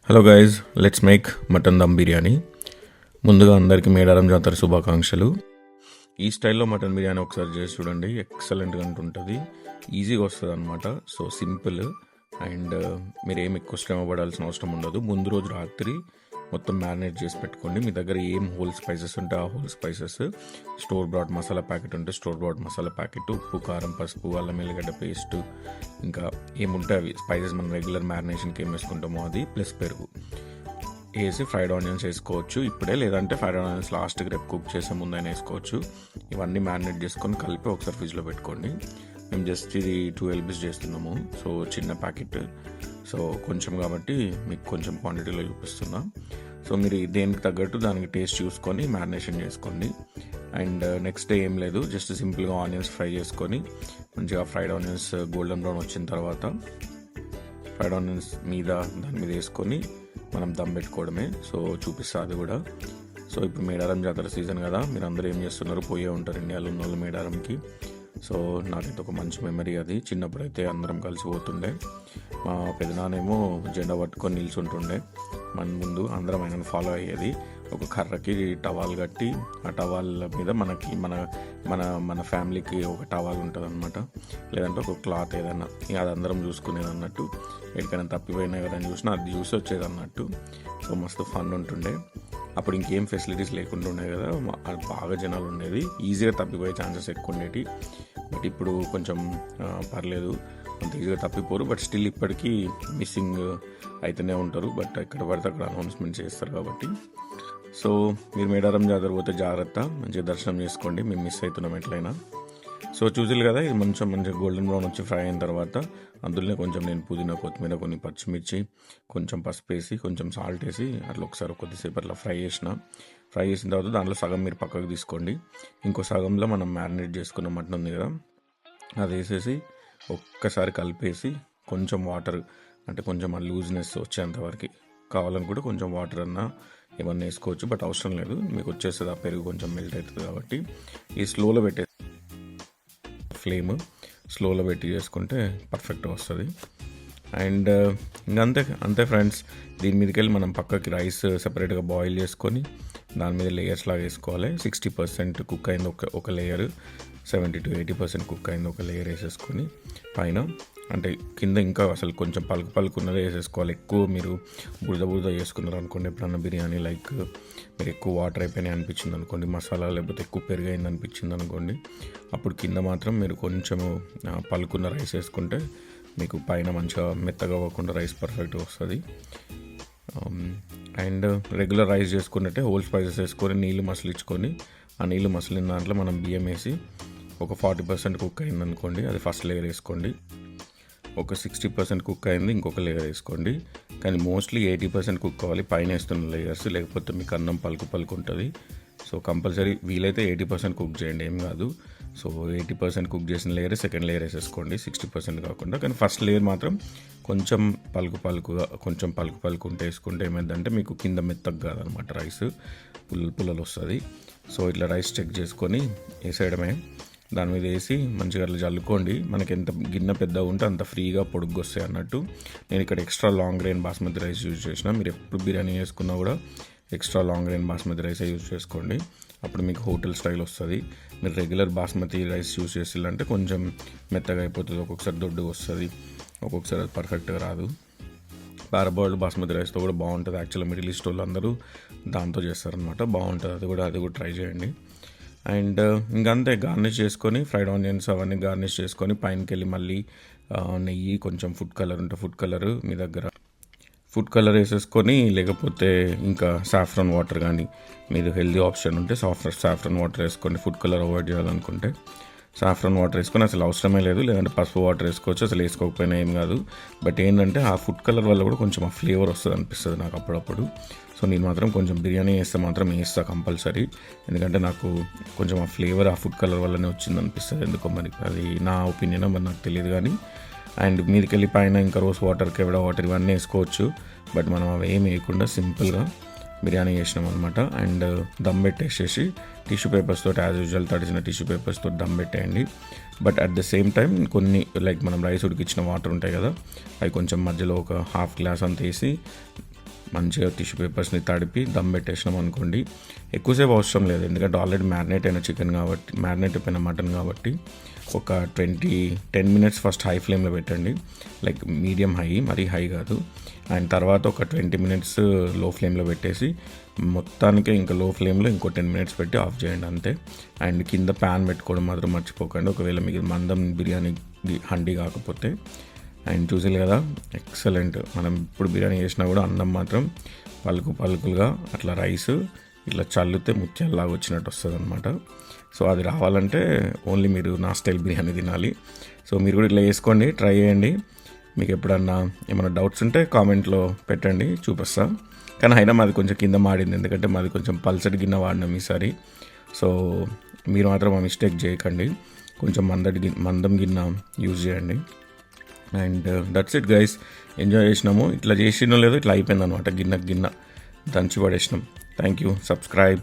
Hello guys, let's make mutton dum biryani. ముందుగా అందరికీ మేడారం జాతర శుభాకాంక్షలు. ఈ స్టైల్లో మటన్ బిర్యానీ ఒకసారి చేసి చూడండి, ఎక్సలెంట్గా ఉంటుంది. ఈజీగా వస్తుంది అనమాట. సో సింపుల్ అండ్ మీరు ఏం ఎక్కువ శ్రమ పడాల్సిన అవసరం ఉండదు. ముందు రోజు రాత్రి మొత్తం మ్యారినేట్ చేసి పెట్టుకోండి. మీ దగ్గర ఏం హోల్ స్పైసెస్ ఉంటే ఆ whole spices, store brought masala packet ఉంటే స్టోర్ బ్రాడ్ మసాలా ప్యాకెట్, ఉప్పు, కారం, పసుపు, అల్లం ఎల్లిగడ్డ పేస్ట్, ఇంకా ఏముంటే అవి స్పైసెస్ మనం రెగ్యులర్ మ్యారినేషన్కి ఏం వేసుకుంటామో అది, ప్లస్ పెరుగు వేసి ఫ్రైడ్ ఆనియన్స్ వేసుకోవచ్చు ఇప్పుడే, లేదంటే ఫ్రైడ్ ఆనియన్స్ లాస్ట్కి రేపు కుక్ చేసే ముందైనా వేసుకోవచ్చు. ఇవన్నీ మ్యారినేట్ చేసుకొని కలిపి ఒకసారి ఫ్రిడ్జ్లో పెట్టుకోండి. మేము జస్ట్ ఇది 2 LPs చేస్తున్నాము, సో చిన్న ప్యాకెట్, సో కొంచెం కాబట్టి మీకు కొంచెం క్వాంటిటీలో చూపిస్తున్నా. సో మీరు దేనికి తగ్గట్టు దానికి టేస్ట్ చూసుకొని మ్యారినేషన్ చేసుకోండి. అండ్ నెక్స్ట్ డే ఏం లేదు, జస్ట్ సింపుల్గా ఆనియన్స్ ఫ్రై చేసుకొని మంచిగా ఫ్రైడ్ ఆనియన్స్ గోల్డెన్ బ్రౌన్ వచ్చిన తర్వాత ఫ్రైడ్ ఆనియన్స్ దాని మీద వేసుకొని మనం దమ్ పెట్టుకోవడమే. సో చూపిస్తా అది కూడా. సో ఇప్పుడు మేడారం జాతర సీజన్ కదా, మీరు అందరూ ఏం చేస్తున్నారు, పోయే ఉంటారు ఇండియాలో ఉన్న వాళ్ళు మేడారంకి. సో నాకైతే ఒక మంచి మెమరీ అది. చిన్నప్పుడు అయితే అందరం కలిసి పోతుండే. మా పెదనానేమో జెండా పట్టుకొని నిల్చుంటుండే మన ముందు, అందరం ఆయనను ఫాలో అయ్యేది. ఒక కర్రకి టవాల్ కట్టి ఆ టవాల్ మీద మనకి మన మన మన ఫ్యామిలీకి ఒక టవాల్ ఉంటుంది అనమాట, లేదంటే ఒక క్లాత్ ఏదన్నా, ఇక అది అందరం చూసుకునేది అన్నట్టు. ఎక్కడైనా తప్పిపోయినా ఎవరైనా చూసినా అది చూసి వచ్చేది అన్నట్టు. సో మస్తు ఫన్ ఉంటుండే. అప్పుడు ఇంకేం ఫెసిలిటీస్ లేకుండా ఉండే కదా, బాగా జనాలు ఉండేది, ఈజీగా తప్పిపోయే ఛాన్సెస్ ఎక్కువ ఉండేవి. బట్ ఇప్పుడు కొంచెం పర్లేదు, అంత ఈజీగా తప్పిపోరు. బట్ స్టిల్ ఇప్పటికీ మిస్సింగ్ అయితేనే ఉంటారు. బట్ ఎక్కడ పడితే అక్కడ అనౌన్స్మెంట్ చేస్తారు కాబట్టి. సో మీరు మేడారం జాతర పోతే జాగ్రత్త, మంచిగా దర్శనం చేసుకోండి, మేము మిస్ అవుతున్నాం ఎట్లయినా. సో చూసారు కదా, ఇది మంచిగా గోల్డెన్ బ్రౌన్ వచ్చి ఫ్రై అయిన తర్వాత అందులోనే కొంచెం నేను పుదీనా, కొత్తిమీర, కొన్ని పచ్చిమిర్చి, కొంచెం పసుపు వేసి, కొంచెం సాల్ట్ వేసి అట్లా ఒకసారి కొద్దిసేపు అట్లా ఫ్రై చేసిన తర్వాత దాంట్లో సగం మీరు పక్కకు తీసుకోండి. ఇంకో సగంలో మనం మ్యారినేట్ చేసుకున్న మటన్ ఉంది కదా, అది వేసేసి ఒక్కసారి కలిపేసి కొంచెం వాటర్, అంటే కొంచెం ఆ లూజ్నెస్ వచ్చేంత వరకు, కావాలనుకుంటే కొంచెం వాటర్ అన్నా ఏమన్నా వేసుకోవచ్చు, బట్ అవసరం లేదు, మీకు వచ్చేస్తుంది. ఆ పెరుగు కొంచెం మెల్ట్ అవుతుంది కాబట్టి. ఈ స్లోలో పెట్టే ఫ్లేమ్ స్లోలో పెట్టి చేసుకుంటే పర్ఫెక్ట్గా వస్తుంది. అండ్ ఇంకా అంతే ఫ్రెండ్స్. దీని మీదకి వెళ్ళి మనం పక్కకి రైస్ సెపరేట్గా బాయిల్ చేసుకొని దాని మీద లేయర్స్ లాగా వేసుకోవాలి. 60% కుక్ అయింది ఒక లేయర్, 70 to 80% కుక్ అయింది ఒక లేయర్ వేసేసుకొని పైన, అంటే కింద ఇంకా అసలు కొంచెం పలుకు ఉన్నదే వేసేసుకోవాలి. ఎక్కువ మీరు బురద చేసుకున్నారు అనుకోండి ఎప్పుడన్నా బిర్యానీ, లైక్ మీరు ఎక్కువ వాటర్ అయిపోయినాయి అనిపించింది అనుకోండి, మసాలా లేకపోతే ఎక్కువ పెరుగైంది అనిపించింది అనుకోండి, అప్పుడు కింద మాత్రం మీరు కొంచెము పలుకున్న రైస్ వేసుకుంటే మీకు పైన మంచిగా మెత్తగా అవ్వకుండా రైస్ పర్ఫెక్ట్గా వస్తుంది. అండ్ రెగ్యులర్ రైస్ చేసుకున్నట్టే హోల్ స్పైసెస్ వేసుకొని నీళ్ళు మసలించుకొని, ఆ నీళ్ళు మసలిన దాంట్లో మనం బియ్యం వేసి ఒక 40% కుక్ అయింది అనుకోండి, అది ఫస్ట్ లేయర్ వేసుకోండి. ఒక 60% కుక్ అయింది ఇంకొక లేయర్ వేసుకోండి. కానీ మోస్ట్లీ 80% కుక్ అవ్వాలి పైన వేస్తున్న లేయర్స్, లేకపోతే మీకు అన్నం పలుకు ఉంటుంది. సో కంపల్సరీ వీలైతే 80% కుక్ చేయండి, ఏం కాదు. సో 80% కుక్ చేసిన లేయర్ సెకండ్ లేయర్ వేసేసుకోండి, 60% కాకుండా. కానీ ఫస్ట్ లేయర్ మాత్రం కొంచెం పలుకు ఉంటే వేసుకుంటే ఏమైందంటే మీకు కింద మెత్తగా కాదనమాట, రైస్ పుల్లలు వస్తుంది. సో ఇట్లా రైస్ చెక్ చేసుకొని వేసేయడమే. దాని మీద వేసి మంచిగా అట్లా చల్లుకోండి. మనకి ఎంత గిన్నె పెద్దగా ఉంటే అంత ఫ్రీగా పొడుగు వస్తాయి అన్నట్టు. నేను ఇక్కడ extra long grain basmati rice use చేసిన. మీరు ఎప్పుడు బిర్యానీ చేసుకున్నా కూడా ఎక్స్ట్రా లాంగ్ గ్రెయిన్ బాస్మతి రైసే యూజ్ చేసుకోండి, అప్పుడు మీకు హోటల్ స్టైల్ వస్తుంది. మీరు రెగ్యులర్ బాస్మతి రైస్ యూజ్ చేసిల్లంటే కొంచెం మెత్తగా అయిపోతుంది, ఒక్కొక్కసారి దొడ్డుగా వస్తుంది, ఒక్కొక్కసారి అది పర్ఫెక్ట్గా రాదు. పారబాయిల్డ్ బాస్మతి రైస్తో కూడా బాగుంటుంది. యాక్చువల్గా మిడిల్ ఈస్ట్ వాళ్ళు అందరూ దాంతో చేస్తారనమాట, బాగుంటుంది. అది కూడా ట్రై చేయండి. అండ్ ఇంకంతే, గార్నిష్ చేసుకొని ఫ్రైడ్ ఆనియన్స్ అవన్నీ గార్నిష్ చేసుకొని పైనకి వెళ్ళి మళ్ళీ నెయ్యి, కొంచెం ఫుడ్ కలర్ ఉంటే ఫుడ్ కలర్ మీ దగ్గర ఫుడ్ కలర్ వేసేసుకొని, లేకపోతే ఇంకా సాఫ్రాన్ వాటర్ కానీ, మీరు హెల్దీ ఆప్షన్ ఉంటే సాఫ్రాన్ వాటర్ వేసుకోండి. ఫుడ్ కలర్ అవాయిడ్ చేయాలనుకుంటే సాఫ్రాన్ వాటర్ వేసుకొని, అసలు అవసరమే లేదు, లేదంటే పసుపు వాటర్ వేసుకోవచ్చు, అసలు వేసుకోకపోయినా ఏం కాదు. బట్ ఏంటంటే ఆ ఫుడ్ కలర్ వల్ల కూడా కొంచెం ఆ ఫ్లేవర్ వస్తుంది అనిపిస్తుంది నాకు అప్పుడప్పుడు. సో నేను మాత్రం కొంచెం బిర్యానీ వేస్తే మాత్రం వేస్తా కంపల్సరీ, ఎందుకంటే నాకు కొంచెం ఆ ఫ్లేవర్ ఆ ఫుడ్ కలర్ వల్లనే వచ్చింది అనిపిస్తుంది ఎందుకో, మరి అది నా ఒపీనియన్, మరి నాకు తెలియదు. కానీ అండ్ మీదకి వెళ్ళి పైన ఇంకా రోస్ వాటర్, కెవడా వాటర్ ఇవన్నీ వేసుకోవచ్చు. బట్ మనం అవి ఏమి వేయకుండా సింపుల్గా బిర్యానీ చేసినాం అనమాట. అండ్ దమ్ పెట్టేసేసి టిష్యూ పేపర్స్ తోటి, యాజ్ యూజువల్ తడిసిన టిష్యూ పేపర్స్ తోటి దమ్ పెట్టేయండి. But at the same time కొన్ని లైక్ మనం రైస్ ఉడికిచ్చిన వాటర్ ఉంటాయి కదా, అవి కొంచెం మధ్యలో ఒక ½ గ్లాస్ అంత వేసి మంచిగా టిష్యూ పేపర్స్ని తడిపి దమ్ పెట్టేసినాం అనుకోండి. ఎక్కువసేపు అవసరం లేదు, ఎందుకంటే ఆల్రెడీ మ్యారినేట్ అయిన చికెన్ కాబట్టి, మ్యారినేట్ అయిపోయిన మటన్ కాబట్టి ఒక 10 మినిట్స్ ఫస్ట్ హై ఫ్లేమ్లో పెట్టండి, లైక్ మీడియం హై, మరీ హై కాదు. అండ్ తర్వాత ఒక 20 మినిట్స్ లో ఫ్లేమ్లో పెట్టేసి మొత్తానికి ఇంకా లో ఫ్లేమ్లో ఇంకో 10 మినిట్స్ పెట్టి ఆఫ్ చేయండి అంతే. అండ్ కింద ప్యాన్ పెట్టుకోవడం మాత్రం మర్చిపోకండి, ఒకవేళ మీకు మందం బిర్యానీ హండీ కాకపోతే. అండ్ చూసారు కదా, ఎక్సలెంట్. మనం ఇప్పుడు బిర్యానీ చేసినా కూడా అన్నం మాత్రం పలుకులుగా అట్లా రైస్ ఇట్లా చల్లితే ముత్యాలలాగా వచ్చినట్టు వస్తుంది అనమాట. సో అది రావాలంటే ఓన్లీ మీరు నా స్టైల్ బిర్యానీ తినాలి. సో మీరు కూడా ఇట్లా చేసుకోండి, ట్రై చేయండి. మీకు ఎప్పుడన్నా ఏమైనా డౌట్స్ ఉంటే కామెంట్లో పెట్టండి, చూపిస్తా. కానీ అయినా మాది కొంచెం కింద మాడింది, ఎందుకంటే మాది కొంచెం పల్సటి గిన్నె వాడినాం ఈసారి. సో మీరు మాత్రం ఆ మిస్టేక్ చేయకండి, కొంచెం మందం గిన్నె యూజ్ చేయండి. And that's it guys, enjoy చేసినాము. ఇట్లా చేసినో లేదో ఇట్లా అయిపోయింది అనమాట, గిన్నె దంచి పడేసినాం. Thank you, subscribe.